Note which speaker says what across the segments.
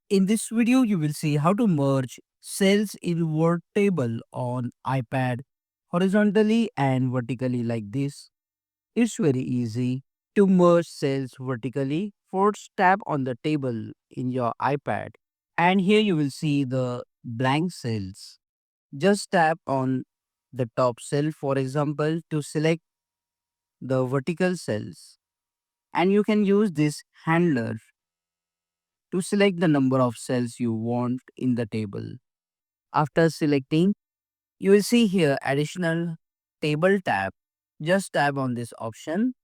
Speaker 1: In this video, you will see how to merge cells in word table on iPad horizontally and vertically like this. It's very easy to merge cells vertically. First, tap on the table in your iPad and here you will see the blank cells. Just tap on the top cell, for example, to select the vertical cells. And you can use this handler to select the number of cells you want in the table. After selecting, you will see here additional table tab. Just tap on this option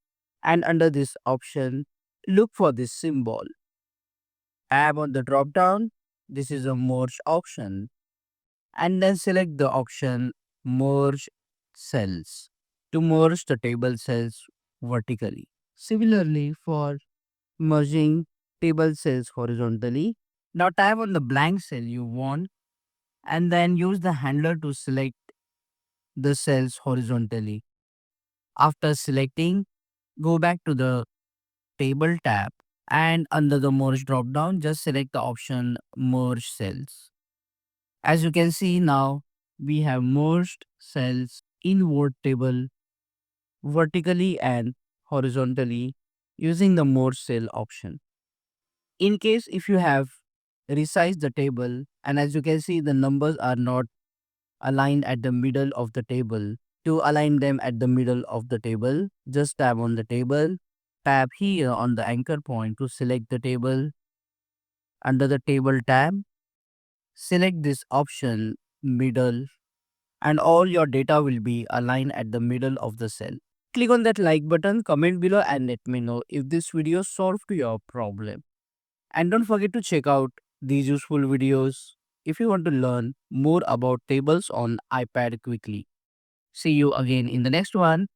Speaker 1: and under this option, look for this symbol. Tap on the drop down. This is a merge option and then select the option merge cells to merge the table cells vertically. Similarly, for merging table cells horizontally, now tap on the blank cell you want and then use the handler to select the cells horizontally. After selecting, go back to the table tab and under the merge drop down, just select the option merge cells. As you can see now, we have merged cells in word table vertically and horizontally using the merge cell option. In case if you have resized the table and as you can see the numbers are not aligned at the middle of the table. To align them at the middle of the table, just tap on the table, tap here on the anchor point to select the table. Under the table tab, select this option middle and all your data will be aligned at the middle of the cell. Click on that like button, comment below and let me know if this video solved your problem. And don't forget to check out these useful videos if you want to learn more about tables on iPad quickly. See you again in the next one.